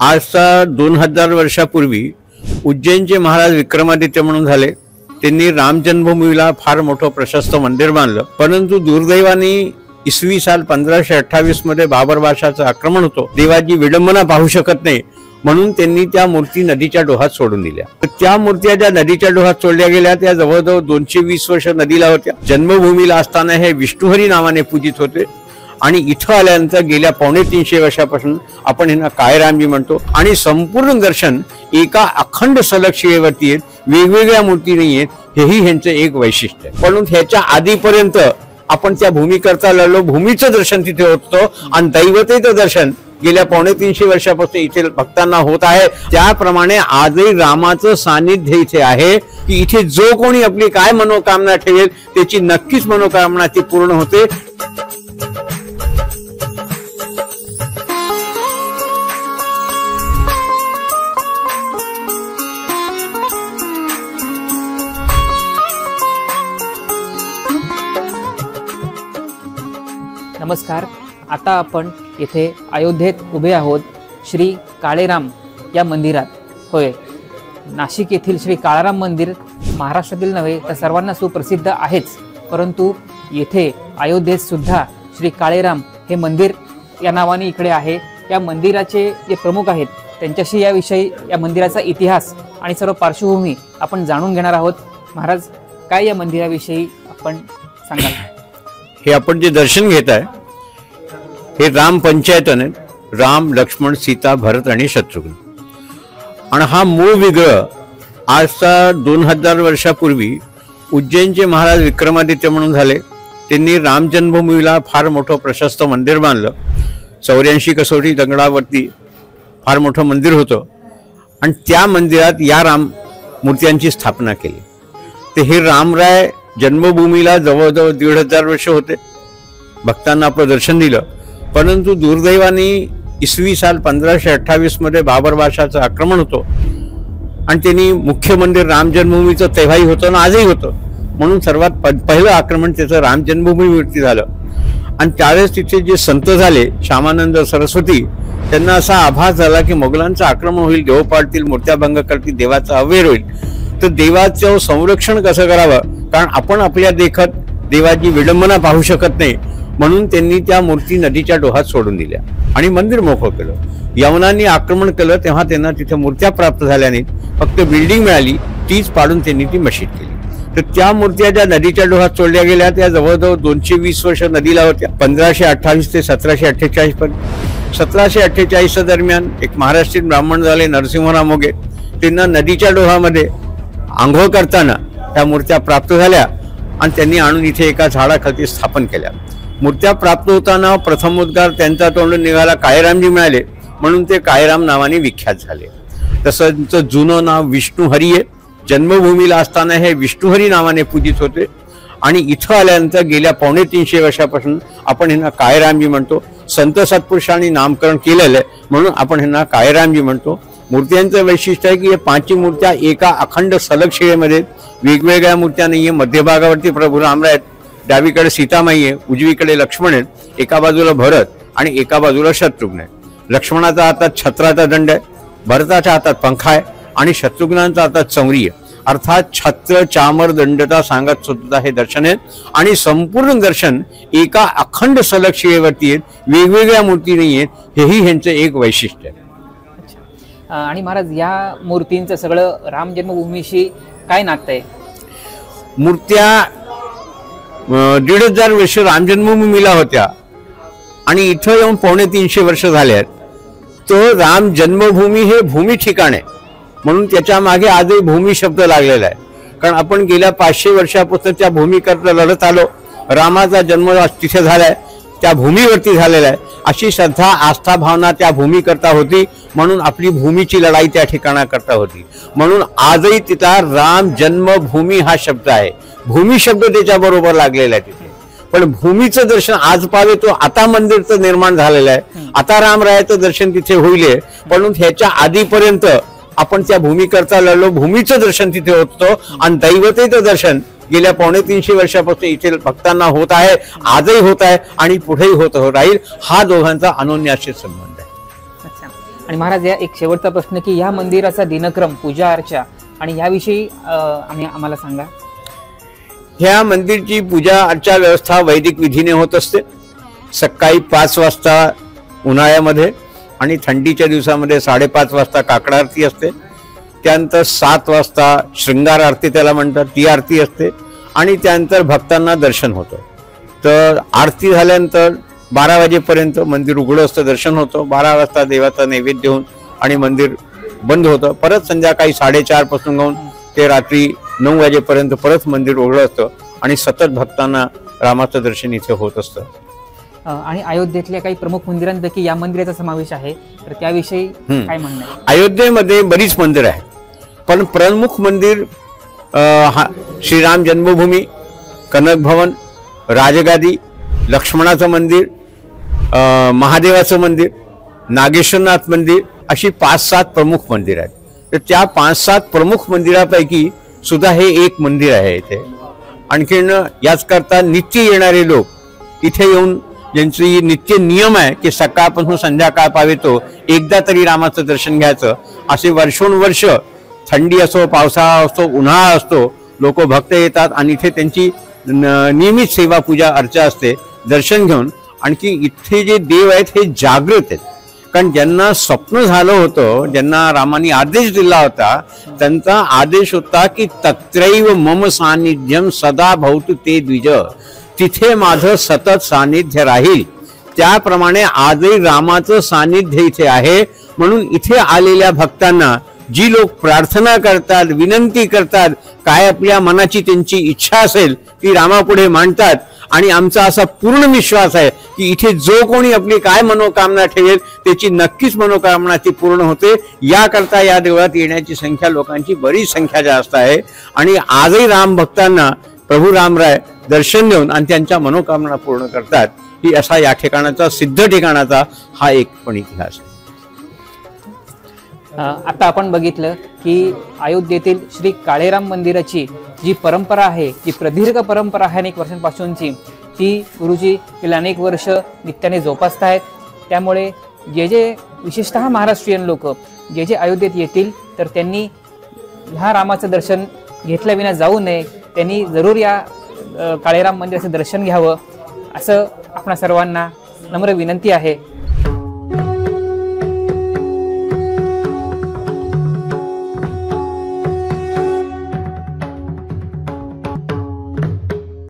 आजचा 2000 वर्षापूर्वी उज्जैनचे महाराज विक्रमादित्य म्हणून झाले। त्यांनी राम जन्मभूमीला फार मोठं प्रशस्त मंदिर बांधलं, परंतु दुर्दैवाने इसवी साल 1528 मध्ये बाबर बादशाहचं आक्रमण होतो। देवाची विडंबना पाहू शकत नाही म्हणून त्यांनी त्या मूर्ती नदीच्या डोहात सोडून दिल्या। त्या मूर्त्या ज्या नदीच्या डोहात सोडल्या गेल्या त्या जवळजवळ 220 वर्ष नदीला होत्या। जन्मभूमीला असताना हे विष्णुहरी नावाने पूजित होते आणि इथं आल्यानंतर गेल्या 250 वर्षापासून आपण यांना काळेरामजी म्हणतो आणि संपूर्ण दर्शन एका अखंड सलग शिळेवरती आहेत, वेगवेगळ्या मूर्ती नाही आहेत, हेही ह्यांचं एक वैशिष्ट्य आहे। पण ह्याच्या आधीपर्यंत आपण त्या भूमीकरता लढलो, भूमीचं दर्शन तिथे होतं आणि दैवतेचं दर्शन गेल्या 250 वर्षापासून इथे भक्तांना होत आहे। त्याप्रमाणे आजही रामाचं सानिध्य इथे आहे की इथे जो कोणी आपली काय मनोकामना ठेवेल त्याची नक्कीच मनोकामना ती पूर्ण होते। नमस्कार, आता आपण येथे अयोध्येत उभे आहोत श्री काळेराम या मंदिरात। होय, नाशिक येथील श्री काळाराम मंदिर महाराष्ट्रातील नव्हे तर सर्वांना सुप्रसिद्ध आहेच, परंतु येथे अयोध्येत सुद्धा श्री काळेराम हे मंदिर या नावाने इकडे आहे। या मंदिराचे जे प्रमुख आहेत त्यांच्याशी याविषयी या मंदिराचा इतिहास आणि सर्व पार्श्वभूमी आपण जाणून घेणार आहोत। महाराज, काय या मंदिराविषयी आपण सांगाल? हे आपण जे दर्शन घेत आहे हे राम पंचायतन आहे, राम लक्ष्मण सीता भरत आणि शत्रुघ्न। आणि हा मूळ विग्रह आजचा 2000 वर्षापूर्वी उज्जैनचे महाराज विक्रमादित्य म्हणून झाले। त्यांनी राम जन्मभूमीला फार मोठं प्रशस्त मंदिर बांधलं। 84 कसोटी दगडावरती फार मोठं मंदिर होतं आणि त्या मंदिरात या राम मूर्त्यांची स्थापना केली। ते हे रामराय जन्मभूमीला जवळजवळ 1500 वर्ष होते, भक्तांना आपलं दर्शन दिलं, परंतु दुर्दैवाने इसवी साल 1528 मध्ये बाबर बादशाहचं आक्रमण होतं आणि त्यांनी मुख्य मंदिर राम जन्मभूमीचं तेव्हाही होतं ना आजही होतं, म्हणून सर्वात पहिलं आक्रमण त्याचं राम जन्मभूमीवरती झालं। आणि त्यावेळेस तिथे जे संत झाले श्यामानंद सरस्वती, त्यांना असा आभास झाला की मोगलांचं आक्रमण होईल, देव पाडतील, मूर्त्या भंग करतील, देवाचा अवैर होईल, तर देवाचं संरक्षण कसं करावं, कारण आपण आपल्या देखत देवाची विडंबना पाहू शकत नाही म्हणून त्यांनी त्या मूर्ती नदीच्या डोहात सोडून दिल्या आणि मंदिर मोकळं केलं। यवनांनी आक्रमण केलं तेव्हा त्यांना तिथे मूर्त्या प्राप्त झाल्या नाहीत, फक्त बिल्डिंग मिळाली, तीच पाडून त्यांनी ती मशीद केली। तर त्या मूर्त्या ज्या नदीच्या डोहात सोडल्या गेल्या त्या जवळजवळ 220 वर्ष नदीला होत्या। 1528 ते 1748 पर्यंत। 1748 दरम्यान एक महाराष्ट्रीयन ब्राह्मण झाले नरसिंहराव मोघे, त्यांना नदीच्या डोहामध्ये आंघोळ करताना त्या मूर्त्या प्राप्त झाल्या आणि त्यांनी आणून इथे एका झाडाखाली स्थापन केल्या। मूर्त्या प्राप्त होताना प्रथम उद्गार त्यांचा तोंडून निघाला काळेरामजी मिळाले म्हणून ते काळेराम नावाने विख्यात झाले। तसंच जुनं नाव विष्णुहरी आहे। जन्मभूमीला असताना हे विष्णुहरी नावाने पूजित होते आणि इथं आल्यानंतर गेल्या 350 वर्षापासून आपण ह्यांना काळेरामजी म्हणतो। संत सत्पुरुषांनी नामकरण केलेलं आहे म्हणून आपण ह्यांना काळेरामजी म्हणतो। मूर्त्यांचं वैशिष्ट्य आहे की हे 5 मूर्त्या एका अखंड सलग शिळेमध्ये, वेगवेगळ्या मूर्त्या नाहीये। मध्यभागावरती प्रभू रामराय आहेत, डावीकडे सीतामाई आहे, उजवीकडे लक्ष्मण आहेत, एका बाजूला भरत आणि एका बाजूला शत्रुघ्न आहे। लक्ष्मणाच्या हातात छत्राचा दंड आहे, भरताच्या हातात पंखा आहे आणि शत्रुघ्नांच्या हातात चमरी आहे, अर्थात छत्र चामर दंडता सांगत सुद्धा हे दर्शन आहे आणि संपूर्ण दर्शन एका अखंड सलग शिळेवरती आहेत, वेगवेगळ्या मूर्ती नाही आहेत, हेही ह्यांचं एक वैशिष्ट्य आहे। आणि महाराज, या मूर्तींचं सगळं राम जन्मभूमीशी काय नातं आहे? मूर्त्या 1500 वर्ष राम जन्मभूमीला होत्या आणि इथं येऊन 350 वर्ष झाले आहेत। तो राम जन्मभूमी हे भूमी ठिकाण आहे म्हणून त्याच्या मागे आजही भूमी शब्द लागलेला आहे, कारण आपण गेल्या 500 वर्षापासून त्या भूमीकरता लढत आलो। रामाचा जन्म तिथे झालाय, त्या भूमीवरती झालेला आहे, अशी श्रद्धा आस्था भावना त्या भूमीकरता होती म्हणून आपली भूमीची लढाई त्या ठिकाणाकरता होती, म्हणून आजही तिथला राम जन्मभूमी हा शब्द आहे, भूमी शब्द त्याच्या बरोबर लागलेला आहे तिथे। पण भूमीचं दर्शन आज पावे तो आता मंदिरचं निर्माण झालेलं आहे, आता रामरायाचं दर्शन तिथे होईल, पण ह्याच्या आधीपर्यंत आपण त्या भूमीकरता लढलो, भूमीचं दर्शन तिथे होतं आणि दैवतेचं दर्शन गेल्या 350 वर्षापासून इथे भक्तांना होत आहे, आजही होत आहे आणि पुढेही होत राहील। हा दोघांचा अनन्याश्चित संबंध आहे। आणि महाराज या एक शेवटचा प्रश्न की या मंदिराचा दिनक्रम, पूजा अर्चा आणि याविषयी आम्हाला सांगा. ह्या मंदिरची पूजा अर्चा व्यवस्था वैदिक विधीने होत असते. सकाळी 5 वाजता उन्हाळ्यामध्ये आणि थंडीच्या दिवसामध्ये 5:30 वाजता काकड आरती असते. त्यानंतर 7 वाजता शृंगार आरती त्याला म्हणतात, ती आरती असते आणि त्यानंतर भक्तांना दर्शन होतं. तर आरती झाल्यानंतर 12 वाजेपर्यंत मंदिर उघडं असतं, दर्शन होतं. 12 वाजता देवाचा नैवेद्य होऊन आणि मंदिर बंद होतं. परत संध्याकाळी 4:30 पासून घेऊन ते रात्री 9 वाजेपर्यंत परत मंदिर उघडं असतं आणि सतत भक्तांना रामाचं दर्शन इथे होत असतं. आणि अयोध्येतल्या काही प्रमुख मंदिरांपैकी या मंदिराचा समावेश आहे, तर त्याविषयी काय म्हणणं आहे? अयोध्येमध्ये बरीच मंदिरं आहेत, पण प्रमुख मंदिर श्रीराम जन्मभूमी, कनक भवन, राजगादी, लक्ष्मणाचं मंदिर, महादेवाचं मंदिर, नागेश्वरनाथ मंदिर, अशी 5-7 प्रमुख मंदिर आहेत. तर त्या 5-7 प्रमुख मंदिरापैकी सुद्धा हे एक मंदिर आहे इथे. आणखीन याच करता नित्य येणारे लोक इथे येऊन, ज्यांची नित्य नियम आहे की सकाळपासून संध्याकाळ पावेतो एकदा तरी रामाचं दर्शन घ्यायचं, असे वर्षोनवर्ष थंडी असो, पावसाळा असतो, उन्हाळा असतो, लोक भक्त येतात आणि इथे त्यांची नियमित सेवा पूजा अर्चा असते. दर्शन घेऊन आणखी इथे जे देव आहेत हे जागृत आहेत, कारण ज्यांना स्वप्न झालं होतं, ज्यांना रामाने आदेश दिला होता, त्यांचा आदेश होता की तत्रैव मम सानिध्यम सदा भवतु ते द्विज, तिथे माझं सतत सानिध्य राहील. त्याप्रमाणे आजही रामाचं सानिध्य इथे आहे. म्हणून इथे आलेल्या भक्तांना जी लोक प्रार्थना करतात, विनंती करतात, काय आपल्या मनाची त्यांची इच्छा असेल ती रामापुढे मांडतात आणि आमचा असा पूर्ण विश्वास आहे की इथे जो कोणी आपली काय मनोकामना ठेवेल त्याची नक्कीच मनोकामना ती पूर्ण होते. याकरता या देवळात येण्याची संख्या, लोकांची बरीच संख्या जास्त आहे आणि आजही राम भक्तांना प्रभू रामराय दर्शन देऊन आणि त्यांच्या मनोकामना पूर्ण करतात. ही असा या ठिकाणाचा, सिद्ध ठिकाणाचा हा एक पण इतिहास आहे. आता आपण बघितलं की अयोध्येतील श्री काळेराम मंदिराची जी परंपरा आहे, जी प्रदीर्घ परंपरा आहे अनेक वर्षांपासूनची, ती गुरुजी गेल्या अनेक वर्ष नित्याने जोपासतायत. त्यामुळे जे विशेषतः महाराष्ट्रीयन लोक जे अयोध्येत येतील तर त्यांनी ह्या रामाचं दर्शन घेतल्याविना जाऊ नये. त्यांनी जरूर या काळेराम मंदिराचं दर्शन घ्यावं असं आपणा सर्वांना नम्र विनंती आहे.